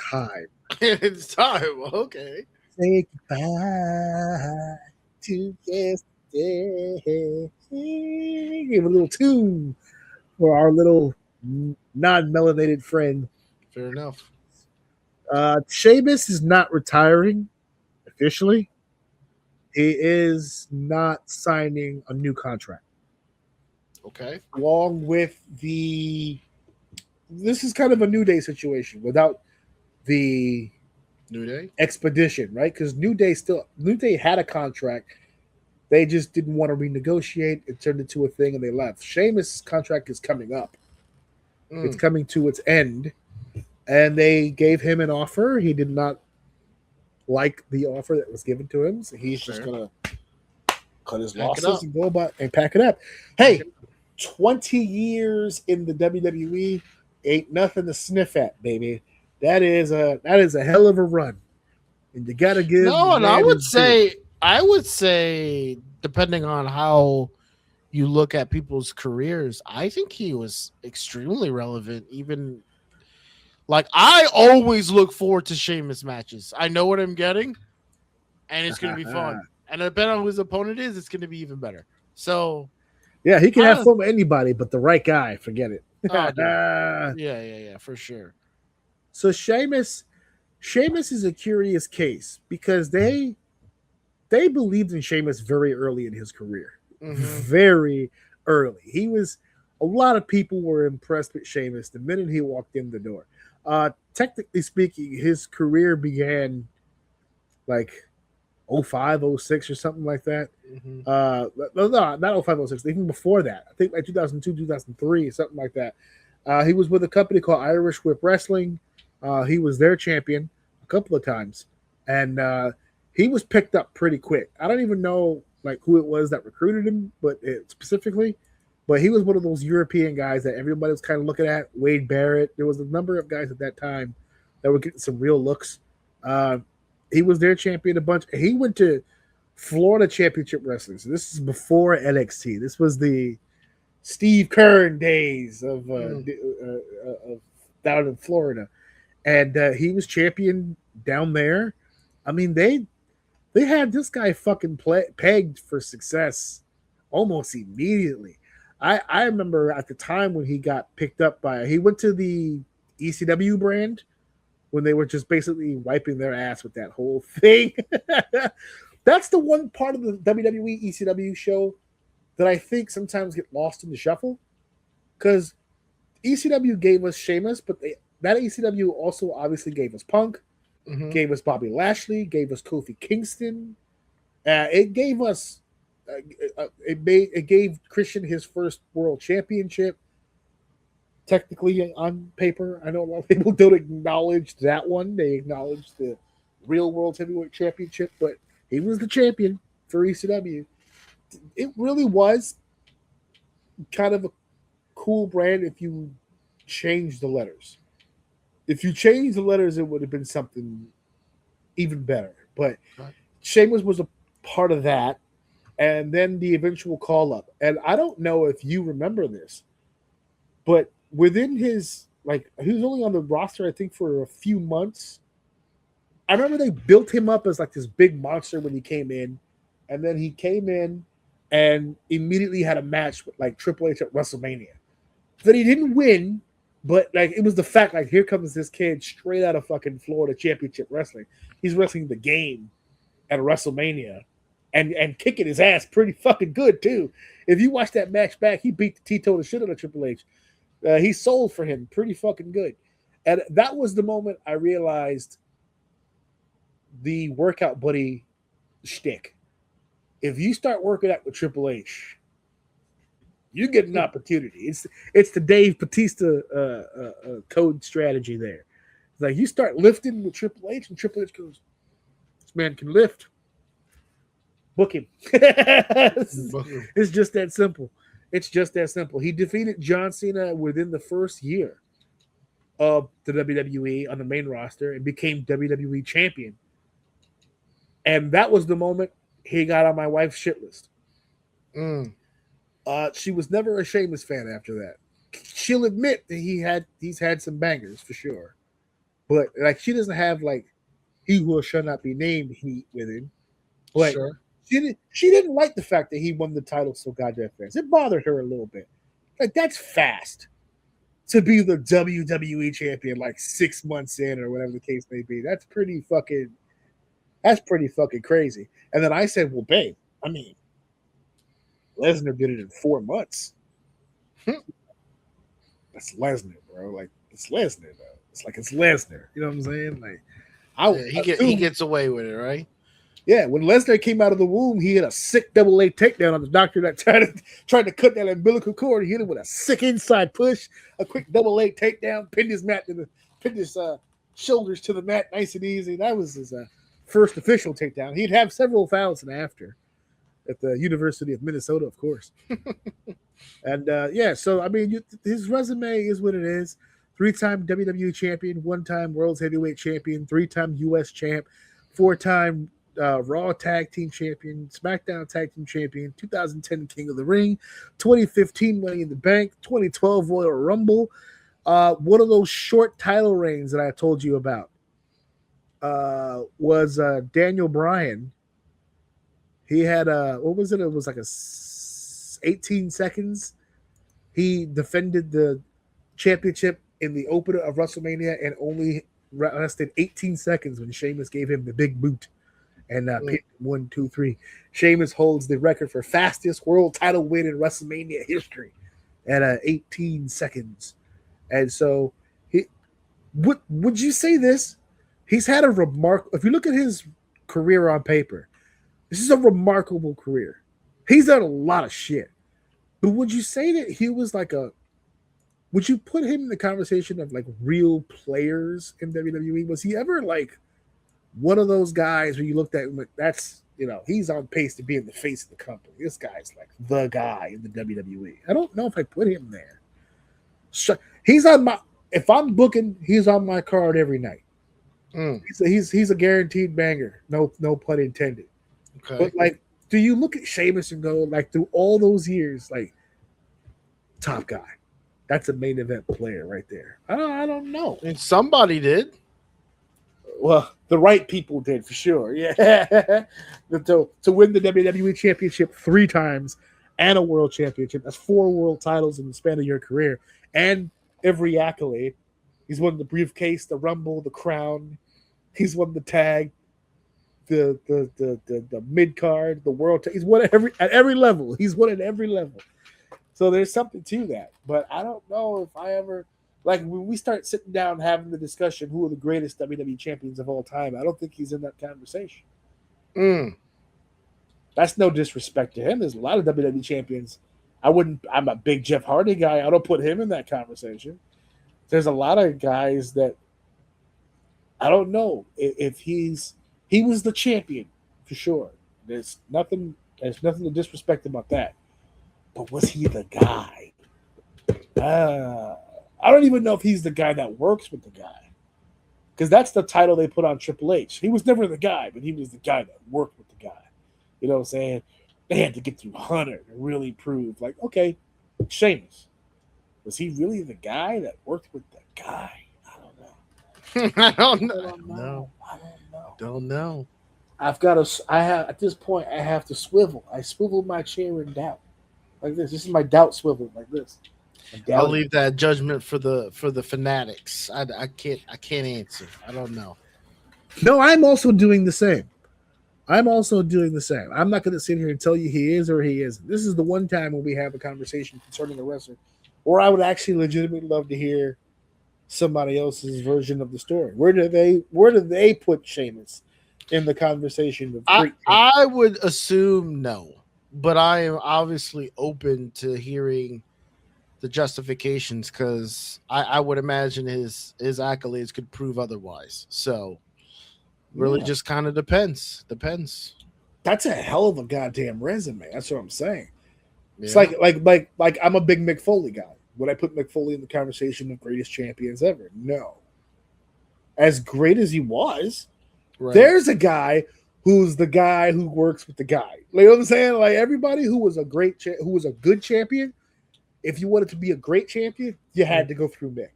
time. It's time. Okay. Say goodbye to yesterday. Give a little tune for our little non-melanated friend. Fair enough. Sheamus is not retiring officially. He is not signing a new contract. Okay. Along with the, this is kind of a New Day situation without the New Day. expedition, right? Because New Day had a contract. They just didn't want to renegotiate. It turned into a thing, and they left. Sheamus' contract is coming up. It's Mm, coming to its end, and they gave him an offer. He did not like the offer that was given to him, so he's just fair. gonna cut his Pack it losses up. and go about and pack it up. Pack Hey, it 20 years in the WWE ain't nothing to sniff at, baby. That is a hell of a run, and you gotta give the No, and I man would his due. say, depending on how you look at people's careers, I think he was extremely relevant. Even like I always look forward to Sheamus matches. I know what I'm getting, and it's going to be fun. And depending on who his opponent is, it's going to be even better. So Yeah, he can I have don't. fun with anybody, but the right guy, forget it. Oh, dude. Yeah, yeah, yeah, for sure. So Sheamus is a curious case because they believed in Sheamus very early in his career. Mm-hmm. Very early. He was a lot of people were impressed with Sheamus the minute he walked in the door. Technically speaking, his career began like '05, '06 or something like that. Mm-hmm. No, not '05, '06. Even before that. I think like 2002, 2003, something like that. He was with a company called Irish Whip Wrestling. He was their champion a couple of times, and he was picked up pretty quick. I don't even know like who it was that recruited him, but specifically, but he was one of those European guys that everybody was kind of looking at. Wade Barrett. There was a number of guys at that time that were getting some real looks. Uh, he was their champion a bunch. He went to Florida Championship Wrestling. So this is before NXT. This was the Steve Kern days Mm. of down in Florida, and he was champion down there. I mean, they had this guy fucking pegged for success almost immediately. I remember at the time when he got picked up by he went to the ECW brand when they were just basically wiping their ass with that whole thing. That's the one part of the WWE ECW show that I think sometimes get lost in the shuffle because ECW gave us Sheamus, but that ECW also obviously gave us Punk, Mm-hmm. gave us Bobby Lashley, gave us Kofi Kingston. It gave us it gave Christian his first world championship. Technically on paper, I know a lot of people don't acknowledge that one. They acknowledge the real world heavyweight championship, but he was the champion for ECW. It really was kind of a cool brand if you change the letters. If you change the letters, it would have been something even better. But Right. Sheamus was a part of that, and then the eventual call up. And I don't know if you remember this, but within his like he was only on the roster, I think, for a few months. I remember they built him up as like this big monster when he came in, and then he came in and immediately had a match with like Triple H at WrestleMania. That he didn't win, but like it was the fact like here comes this kid straight out of fucking Florida Championship Wrestling. He's wrestling the game at WrestleMania and kicking his ass pretty fucking good too. If you watch that match back, he beat the Tito the shit out of Triple H. He sold for him pretty fucking good, and that was the moment I realized the workout buddy shtick. If you start working out with Triple H, you get an opportunity. It's the Dave Batista code strategy there. It's like you start lifting with Triple H, and Triple H goes, "This man can lift. Book him." It's just that simple. It's just that simple. He defeated John Cena within the first year of the WWE on the main roster and became WWE champion. And that was the moment he got on my wife's shit list. Mm. She was never a Sheamus fan after that. She'll admit that he's had some bangers for sure, but like she doesn't have like he who shall not be named heat with him. But Sure. she didn't like the fact that he won the title so goddamn fast. It bothered her a little bit. Like that's fast to be the WWE champion like 6 months in or whatever the case may be. That's pretty fucking crazy. And then I said, well, babe, I mean, Lesnar did it in 4 months. That's Lesnar, bro. Like it's Lesnar though. It's like it's Lesnar. You know what I'm saying? Like He gets away with it, right? yeah, when Lesnar came out of the womb, he hit a sick double leg takedown on the doctor that tried to cut that umbilical cord. He hit him with a sick inside push, a quick double leg takedown, pinned his shoulders to the mat, nice and easy. That was his first official takedown. He'd have several fouls and after at the University of Minnesota, of course. And yeah, so I mean, his resume is what it is. 3-time WWE champion, 1-time World Heavyweight champion, 3-time US champ, 4-time Raw Tag Team Champion, SmackDown Tag Team Champion, 2010 King of the Ring, 2015 Money in the Bank, 2012 Royal Rumble. One of those short title reigns that I told you about was Daniel Bryan. He had what was it? It was like 18 seconds. He defended the championship in the opener of WrestleMania and only lasted 18 seconds when Sheamus gave him the big boot. And 1, 2, 3. Sheamus holds the record for fastest world title win in WrestleMania history at 18 seconds. And so, would you say this? He's had a if you look at his career on paper, this is a remarkable career. He's done a lot of shit. But would you say that he was like would you put him in the conversation of like real players in WWE? Was he ever like one of those guys where you looked at him like, that's, he's on pace to be in the face of the company. This guy's like the guy in the WWE. I don't know if I put him there. He's on if I'm booking, he's on my card every night. He's a guaranteed banger. No pun intended. Okay. But like, do you look at Sheamus and go like through all those years, like top guy? That's a main event player right there. I don't know. And somebody did. Well, the right people did for sure. Yeah. to win the WWE Championship 3 times and a World Championship. That's 4 world titles in the span of your career. And every accolade. He's won the briefcase, the Rumble, the crown. He's won the tag, the mid card, the world. He's won at every level. He's won at every level. So there's something to that. But I don't know if I ever... Like, when we start sitting down and having the discussion, who are the greatest WWE champions of all time, I don't think he's in that conversation. That's no disrespect to him. There's a lot of WWE champions. I'm a big Jeff Hardy guy. I don't put him in that conversation. There's a lot of guys that I don't know if he was the champion for sure. There's nothing to disrespect about that. But was he the guy? I don't even know if he's the guy that works with the guy, because that's the title they put on Triple H. He was never the guy, but he was the guy that worked with the guy. You know what I'm saying? They had to get through Hunter to really prove, like, okay, Sheamus, was he really the guy that worked with the guy? I don't know. I don't know. Don't know. At this point, I have to swivel. I swivel my chair in doubt, like this. This is my doubt swivel, like this. I'll leave that judgment for the fanatics. I can't answer. I don't know. No, I'm also doing the same. I'm not going to sit here and tell you he is or he isn't. This is the one time when we have a conversation concerning a wrestler, or I would actually legitimately love to hear somebody else's version of the story. Where do they put Sheamus in the conversation? I would assume no, but I am obviously open to hearing the justifications, because I would imagine his accolades could prove otherwise. So really just kind of depends. That's a hell of a goddamn resume. That's what I'm saying. Yeah. It's like I'm a big Mick Foley guy. Would I put Mick Foley in the conversation of greatest champions ever? No. As great as he was, there's a guy who's the guy who works with the guy. Like, you know what I'm saying? Like, everybody who was a good champion, if you wanted to be a great champion, you had to go through Mick.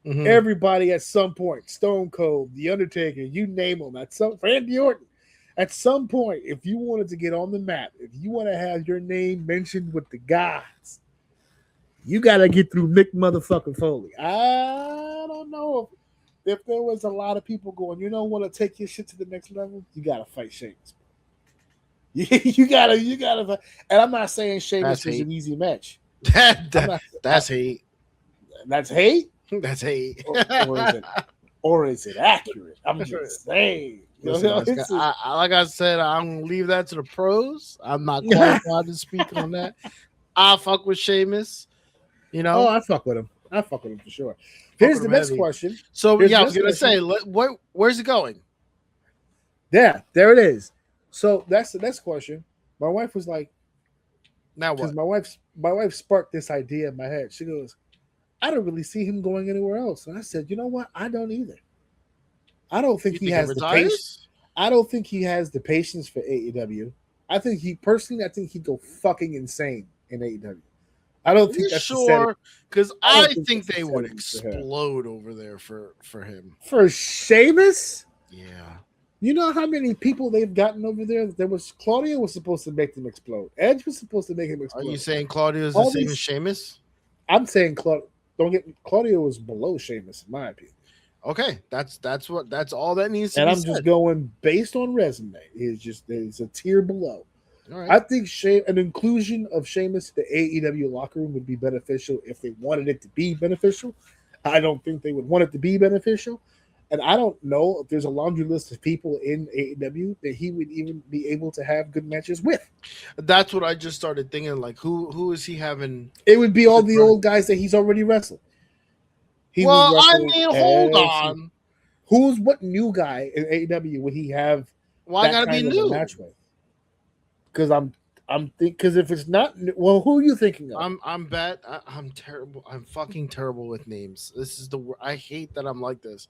Everybody at some point, Stone Cold, The Undertaker, you name them, Randy Orton, at some point, if you wanted to get on the map, if you want to have your name mentioned with the gods, you got to get through Mick motherfucking Foley. I don't know if there was a lot of people going, you know, want to take your shit to the next level, you got to fight Sheamus. you gotta, and I'm not saying Sheamus was an easy match. That's hate. That's hate. That's hate. Or is it accurate? I'm just saying. Listen, like I said, I'm gonna leave that to the pros. I'm not qualified to speak on that. I fuck with Sheamus. You know. Oh, I fuck with him. for sure. Here's the next question. So I was gonna say, where's it going? Yeah, there it is. So that's the next question. My wife was like, "Now what?" Because my wife sparked this idea in my head. She goes, "I don't really see him going anywhere else." And I said, "You know what? I don't either. I don't think he has the patience. I don't think he has the patience for AEW. I think he'd go fucking insane in AEW. I don't think that's sure, because I think they would explode over there for him. For Sheamus? Yeah. You know how many people they've gotten over there? Claudio was supposed to make them explode. Edge was supposed to make him explode. Are you saying Claudio is the same as Sheamus? I'm saying Claudio is below Sheamus, in my opinion. Okay, that's all that needs to be said. And I'm just going based on resume. It's a tier below. All right. I think an inclusion of Sheamus to the AEW locker room would be beneficial if they wanted it to be beneficial. I don't think they would want it to be beneficial. And I don't know if there's a laundry list of people in AEW that he would even be able to have good matches with. That's what I just started thinking. Like, who is he having? It would be all the old guys that he's already wrestled. Hold on. What new guy in AEW would he have? Why gotta be new? Match with? Because because if it's not, well, who are you thinking of? I'm terrible. I'm fucking terrible with names. This is I hate that I'm like this.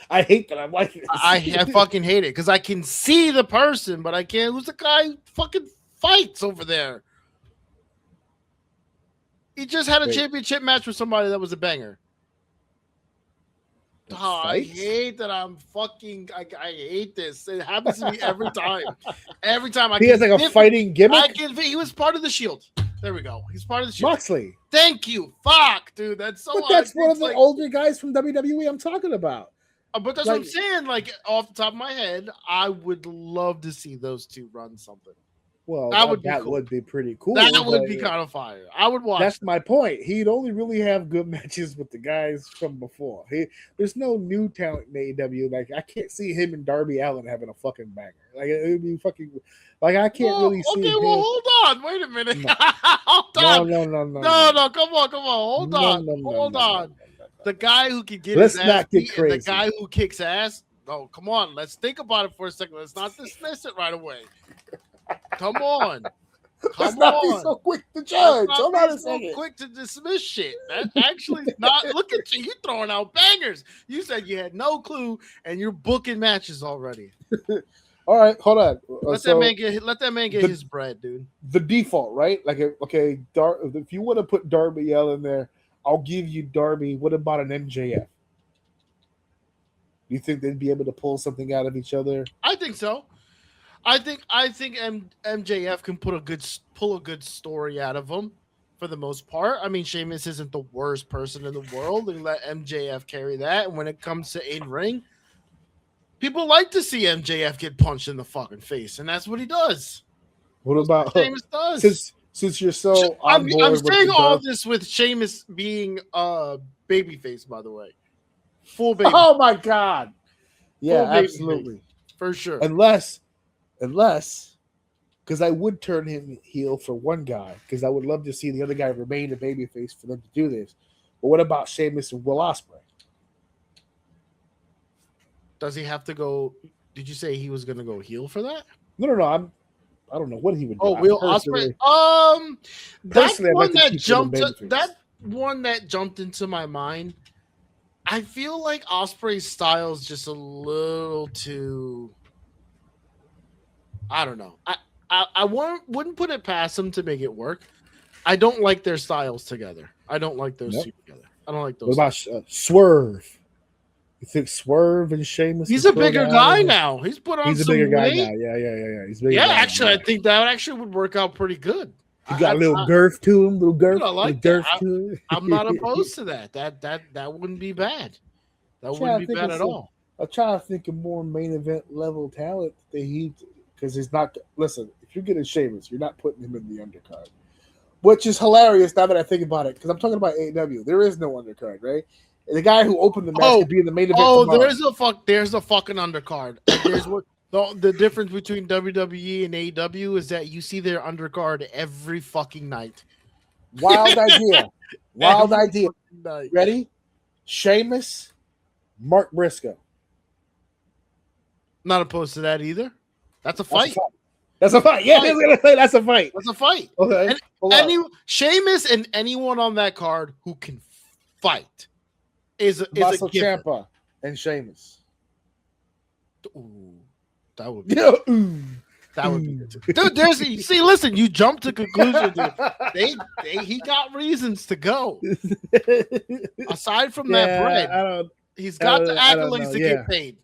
I hate that I'm like this. I fucking hate it because I can see the person, but I can't. Who's the guy who fucking fights over there? He just had a championship match with somebody that was a banger. I hate that I'm fucking. I hate this. It happens to me every time. Every time he has like a fighting gimmick. He was part of the Shield. There we go. He's part of the Shield. Moxley. Thank you. Fuck, dude. That's so. But that's one of the older guys from WWE I'm talking about. But that's what I'm saying. Like off the top of my head, I would love to see those two run something. Well, that would be pretty cool. That would be kind of fire. I would watch. That's my point. He'd only really have good matches with the guys from before. There's no new talent in AEW. Like I can't see him and Darby Allin having a fucking banger. Like it would be fucking. Like I can't really see. Okay, well, hold on. Wait a minute. No. Hold on. No. Come on. Hold on. The guy who can get his ass beat and the guy who kicks ass. No, come on. Let's think about it for a second. Let's not dismiss it right away. Come on. Let's not be so quick to judge. I'm not so quick to dismiss shit. That actually not. Look at you. You're throwing out bangers. You said you had no clue, and you're booking matches already. All right, hold on. Let that man get his bread, dude. The default, right? Like, okay, if you want to put Darby Allin there, I'll give you Darby. What about an MJF? You think they'd be able to pull something out of each other? I think so. I think MJF can pull a good story out of him for the most part. I mean, Sheamus isn't the worst person in the world, and let MJF carry that. And when it comes to in-ring, people like to see MJF get punched in the fucking face, and that's what he does. What about Sheamus does? Since you're so I'm saying all this with Sheamus being a babyface, by the way. Full baby. Oh my god. Yeah, absolutely. For sure. Unless because I would turn him heel for one guy, because I would love to see the other guy remain a babyface for them to do this. But what about Sheamus and Will Ospreay? Does he have to go? Did you say he was going to go heel for that? No. I don't know what he would do. Oh, Will Ospreay. That one that jumped into my mind. I feel like Ospreay's style is just a little too. I don't know. I wouldn't put it past them to make it work. I don't like their styles together. I don't like those two together. I don't like What those. about Swerve? You think Swerve and Sheamus? He's a bigger guy now. He's put on He's a some bigger guy weight. now. Yeah. He's a bigger Yeah, guy actually, now. I think that actually would work out pretty good. He got a little girth to him. Little girth. I like little girth that. to him. I'm not opposed to that. That wouldn't be bad. That wouldn't be bad at all. I'm trying to think of more main event level talent that he, because he's not. Listen, if you're getting Sheamus, you're not putting him in the undercard, which is hilarious now that I think about it. Because I'm talking about AEW, there is no undercard, right? And the guy who opened the match could be in the main event. Tomorrow. There's a fucking undercard. There's what the difference between WWE and AEW is that you see their undercard every fucking night. Wild idea. Wild idea. Ready? Sheamus, Mark Briscoe. Not opposed to that either. That's a fight. That's a fight. Yeah, I was gonna say that's a fight. That's a fight. Okay. Sheamus and anyone on that card who can fight is a Ciampa and Sheamus. Ooh, that would be that would be good. Dude, listen, you jumped to conclusions. He got reasons to go. Aside from that bread, he's got the accolades to get paid.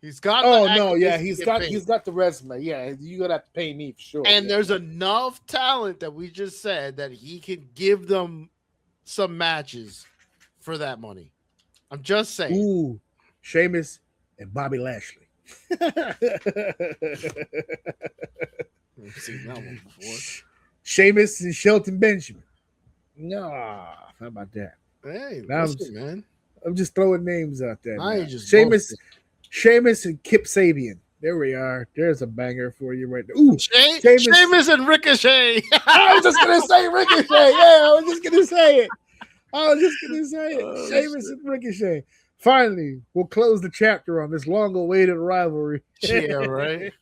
He's got. He's got the resume. Yeah, you're gonna have to pay me for sure. And there's enough talent that we just said that he can give them some matches for that money. I'm just saying. Ooh, Sheamus and Bobby Lashley. I've seen that one before. Sheamus and Shelton Benjamin. No, how about that? Hey, man. I'm just throwing names out there. Sheamus and Kip Sabian. There we are. There's a banger for you right there. Ooh, Sheamus and Ricochet. I was just gonna say Ricochet. Yeah, I was just gonna say it. Sheamus and Ricochet. Finally, we'll close the chapter on this long-awaited rivalry. Yeah, right.